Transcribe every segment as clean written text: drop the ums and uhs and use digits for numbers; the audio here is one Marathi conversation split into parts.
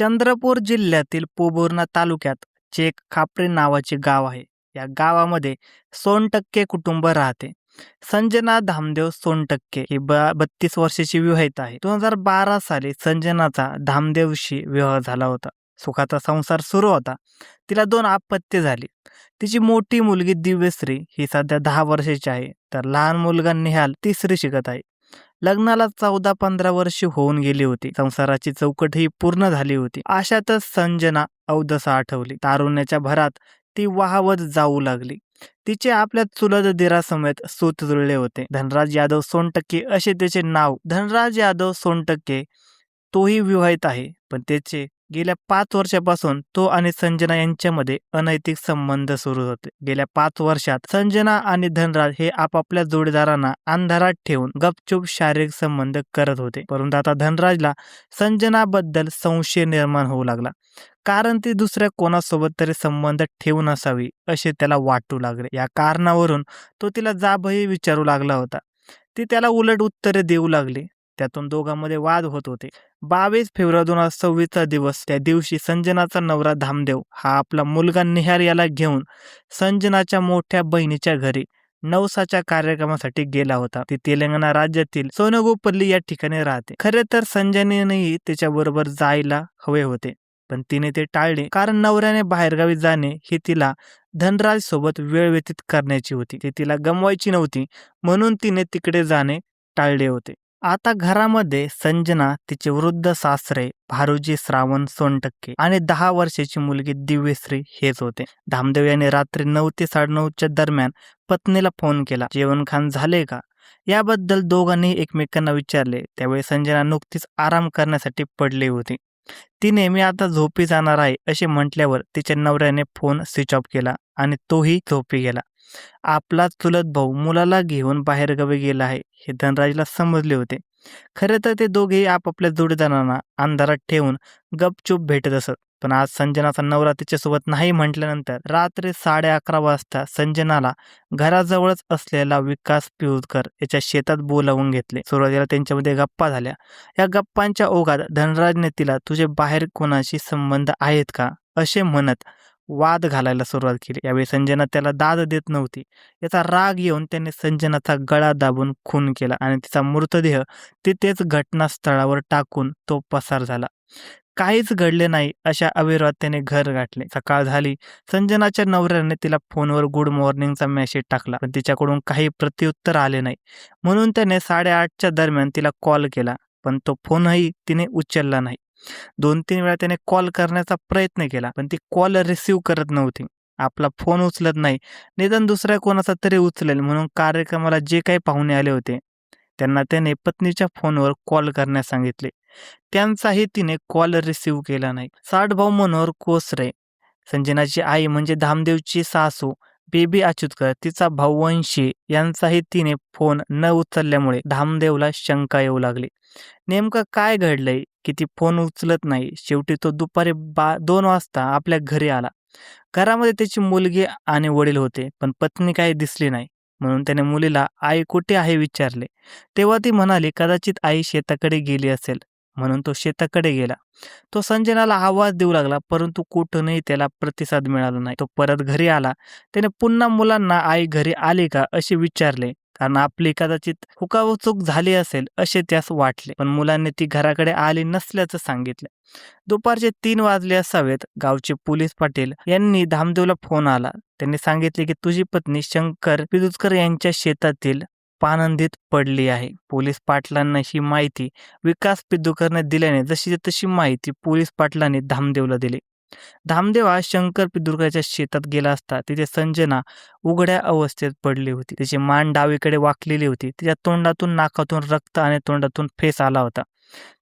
चंद्रपूर जिल्ह्यातील पोभुर्णा तालुक्यात चेक खापरी नावाचे गाव आहे. या गावामध्ये सोनटक्के कुटुंब राहते. संजना धामदेव सोनटक्के ही 32 वर्षाची विवाहित आहे. 2012 साली संजनाचा धामदेवशी विवाह झाला होता. सुखाचा संसार सुरू होता. तिला 2 अपत्ये झाली. तिची मोठी मुलगी दिव्यश्री ही सध्या 10 वर्षाची आहे, तर लहान मुलगा निहाल 3री शिकत आहे. लग्नाला 14-15 वर्षे होऊन गेली होती. संसाराची चौकट ही पूर्ण झाली होती. अशातच संजना अवदसा आठवली. तारुण्याच्या भरात ती वाहवत जाऊ लागली. तिचे आपल्या चुलत दिरासमेत सूत जुळले होते. धनराज यादव सोनटक्के असे त्याचे नाव. धनराज यादव सोनटक्के तोही विवाहित आहे, पण त्याचे गेल्या 5 वर्षापासून तो आणि संजना यांच्यामध्ये अनैतिक संबंध सुरू होते. गेल्या 5 वर्षात संजना आणि धनराज हे आपापल्या जोडीदारांना अंधारात ठेवून गपचूप शारीरिक संबंध करत होते. परंतु आता धनराजला संजनाबद्दल संशय निर्माण होऊ लागला, कारण ती दुसऱ्या कोणासोबत तरी संबंध ठेवून असावी असे त्याला वाटू लागले. या कारणावरून तो तिला जाबही विचारू लागला होता. ती त्याला उलट उत्तरे देऊ लागली. त्यातून दोघांमध्ये वाद होत होते. 22 फेब्रुवारी 2026 दिवस. त्या दिवशी संजनाचा नवरा धामदेव हा आपला मुलगा निहाल याला घेऊन संजनाच्या मोठ्या बहिणीच्या घरी नवसाच्या कार्यक्रमासाठी गेला होता. ती तेलंगणा राज्यातील सोनगोपल्ली या ठिकाणी राहते. खरे तर संजनेनेही त्याच्याबरोबर जायला हवे होते, पण तिने ते टाळले, कारण नवऱ्याने बाहेरगावी जाणे ही तिला धनराज सोबत वेळ व्यतीत करण्याची होती. ती तिला गमवायची नव्हती, म्हणून तिने तिकडे जाणे टाळले होते. आता घरामध्ये संजना, तिचे वृद्ध सासरे भारुजी श्रावण सोनटक्के आणि 10 वर्षाची मुलगी दिव्यश्री हेच होते. धामदेव याने रात्री 9 ते 9:30च्या दरम्यान पत्नीला फोन केला. जेवणखान झाले का, याबद्दल दोघांनी एकमेकांना विचारले. त्यावेळी संजना नुकतीच आराम करण्यासाठी पडली होती. तिने मी आता झोपी जाणार आहे असे म्हटल्यावर तिच्या नवऱ्याने फोन स्विच ऑफ केला आणि तोही झोपी गेला. आपला चुलत भाऊ मुलाला घेऊन बाहेरगावी गेला आहे हे धनराजला समजले होते. खरे तर ते दोघेही आपापल्या जोडीदारांना अंधारात ठेवून गपचूप भेटत असत. पण आज संजनाचा नवरा तिच्यासोबत नाही म्हटल्यानंतर रात्री 11:30 वाजता संजनाला घराजवळच असलेला विकास पिळुदकर याच्या शेतात बोलावून घेतले. सुरुवातीला त्यांच्यामध्ये गप्पा झाल्या. या गप्पांच्या ओघात धनराजने तिला तुझे बाहेर कोणाशी संबंध आहेत का असे म्हणत वाद घालायला सुरुवात केली. यावेळी संजना त्याला दाद देत नव्हती. याचा राग येऊन त्याने संजनाचा गळा दाबून खून केला आणि तिचा मृतदेह तिथेच घटनास्थळावर टाकून तो पसार झाला. काहीच घडले नाही अशा अविरोधात त्याने घर गाठले. सकाळ झाली. संजनाच्या नवऱ्याने तिला फोनवर गुड मॉर्निंगचा मेसेज टाकला, पण तिच्याकडून काही प्रत्युत्तर आले नाही. म्हणून त्याने 8:30च्या दरम्यान तिला कॉल केला, पण तो फोनही तिने उचलला नाही. 2-3 वेळा त्याने कॉल करण्याचा प्रयत्न केला, पण ती कॉल रिसीव्ह करत नव्हती. आपला फोन उचलत नाही, निदान दुसऱ्या कोणाचा तरी उचलेल म्हणून कार्यक्रमाला जे काही पाहुणे आले होते त्यांना त्याने पत्नीच्या फोनवर कॉल करण्यास सांगितले. त्यांचाही तिने कॉल रिसीव्ह केला नाही. साठभाऊ मनोहर कोसरे, संजनाची आई म्हणजे धामदेवची सासू बेबी अच्युतकर, तिचा भाऊ वंशी यांचाही तिने फोन न उचलल्यामुळे धामदेवला शंका येऊ लागली. नेमकं काय घडलंय की ती फोन उचलत नाही. शेवटी तो दुपारी 2 वाजता आपल्या घरी आला. घरामध्ये त्याची मुलगी आणि वडील होते, पण पत्नी काही दिसली नाही. म्हणून त्याने मुलीला आई कुठे आहे विचारले. तेव्हा ती म्हणाली कदाचित आई शेताकडे गेली असेल, म्हणून तो शेताकडे गेला. तो संजनाला आवाज देऊ लागला, परंतु कुठूनही त्याला प्रतिसाद मिळाला नाही. तो परत घरी आला. त्याने पुन्हा मुलांना आई घरी आली का असे विचारले, कारण आपली कदाचित हुकाचूक झाली असेल असे त्यास वाटले. पण मुलांनी ती घराकडे आली नसल्याचं सांगितलं. दुपारचे 3 वाजले असावेत. गावचे पोलीस पाटील यांनी धामदेवला फोन आला. त्यांनी सांगितले की तुझी पत्नी शंकर पिळुदकर यांच्या शेतातील पाणंदीत पडली आहे. पोलीस पाटलांना ही माहिती विकास पिळुदकरने दिल्याने जशी तशी माहिती पोलीस पाटलांनी धामदेवला दिली. धामदेव हा शंकर पिळुदकरच्या शेतात गेला असता तिथे संजना उघड्या अवस्थेत पडली होती. तिची मान डावीकडे वाकलेली होती. तिच्या तोंडातून, नाकातून रक्त आणि तोंडातून फेस आला होता.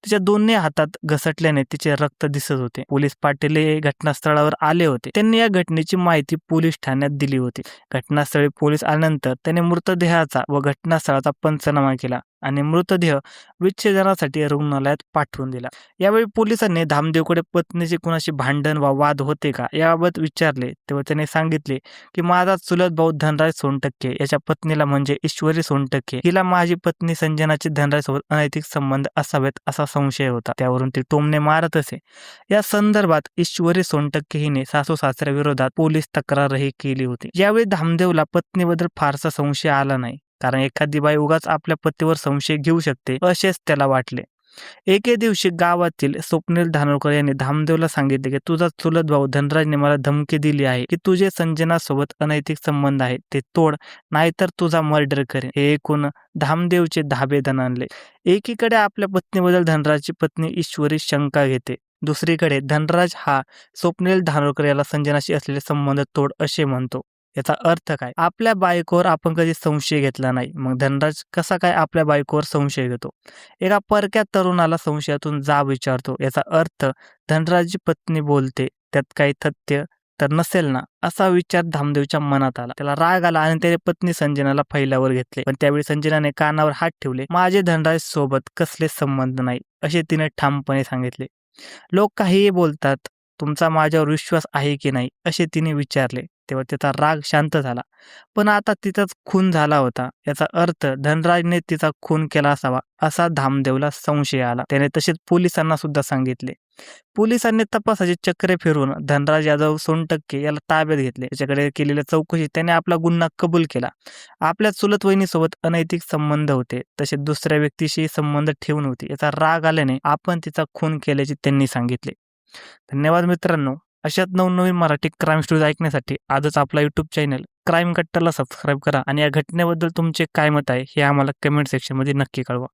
तिच्या दोन्ही हातात घसटल्याने तिचे रक्त दिसत होते. पोलीस पाटील घटनास्थळावर आले होते. त्यांनी या घटनेची माहिती पोलीस ठाण्यात दिली होती. घटनास्थळी पोलीस आल्यानंतर त्याने मृतदेहाचा व घटनास्थळाचा पंचनामा केला आणि मृतदेह विच्छेदनासाठी रुग्णालयात पाठवून दिला. यावेळी पोलिसांनी धामदेवकडे पत्नीचे कुणाशी भांडण वा वाद होते का याबाबत विचारले, तेव्हा त्याने सांगितले की माझा चुलत भाऊ धनराज सोनटक्के याच्या पत्नीला म्हणजे ईश्वरी सोनटक्के हिला माझी पत्नी संजनाची धनराज सोबत अनैतिक संबंध असावेत असा संशय होता. त्यावरून ती टोमणे मारत असे. या संदर्भात ईश्वरी सोनटक्के हिने सासू-सासऱ्याविरोधात पोलीस तक्रारही केली होती. यावेळी धामदेवला पत्नीबद्दल फारसा संशय आला नाही, कारण एखादी बाई उगाच आपल्या पतीवर संशय घेऊ शकते असेच त्याला वाटले. एके दिवशी गावातील स्वप्नील धानोरकर यांनी धामदेवला सांगितले की तुझा चुलत भाऊ धनराजने मला धमकी दिली आहे की तुझे संजना सोबत अनैतिक संबंध आहेत ते तोड, नाहीतर तुझा मर्डर करेन. हे ऐकून धामदेवचे धाबे दणाणले. एकीकडे आपल्या पत्नीबद्दल धनराजची पत्नी ईश्वरी शंका घेते, दुसरीकडे धनराज हा स्वप्नील धानोरकर याला संजनाशी असलेले संबंध तोड असे म्हणतो. याचा अर्थ काय? आपल्या बायकोवर आपण कधी संशय घेतला नाही, मग धनराज कसा काय आपल्या बायकोवर संशय घेतो? एका परक्या तरुणाला संशयातून जाब विचारतो. याचा अर्थ धनराजची पत्नी बोलते, त्यात काही तथ्य तर नसेल ना? असा विचार धामदेवच्या मनात आला. त्याला राग आला आणि त्याने पत्नी संजनाला फैल्यावर घेतले. पण त्यावेळी संजनाने कानावर हात ठेवले. माझे धनराज सोबत कसले संबंध नाही असे तिने ठामपणे सांगितले. लोक काहीही बोलतात, तुमचा माझ्यावर विश्वास आहे की नाही असे तिने विचारले. तेव्हा त्याचा राग शांत झाला. पण आता तिचाच खून झाला होता. याचा अर्थ धनराजने तिचा खून केला असावा असा धामदेवला संशय आला. त्याने तसेच पोलिसांना सुद्धा सांगितले. पोलिसांनी तपासाची चक्रे फिरवून धनराज यादव सोनटक्के याला ताब्यात घेतले. त्याच्याकडे केलेल्या चौकशीत त्याने आपला गुन्हा कबूल केला. आपल्या चुलत वहिनीसोबत अनैतिक संबंध होते, तसेच दुसऱ्या व्यक्तीशी संबंध ठेवून होते. याचा राग आल्याने आपण तिचा खून केल्याचे त्यांनी सांगितले. धन्यवाद मित्रांनो. अशाच नवनवीन मराठी क्राईम स्टोरीज ऐकण्यासाठी आजच आपला यूट्यूब चॅनल क्राईम कट्टाला सबस्क्राईब करा आणि या घटनेबद्दल तुमचे काय मत आहे हे आम्हाला कमेंट सेक्शनमध्ये नक्की कळवा.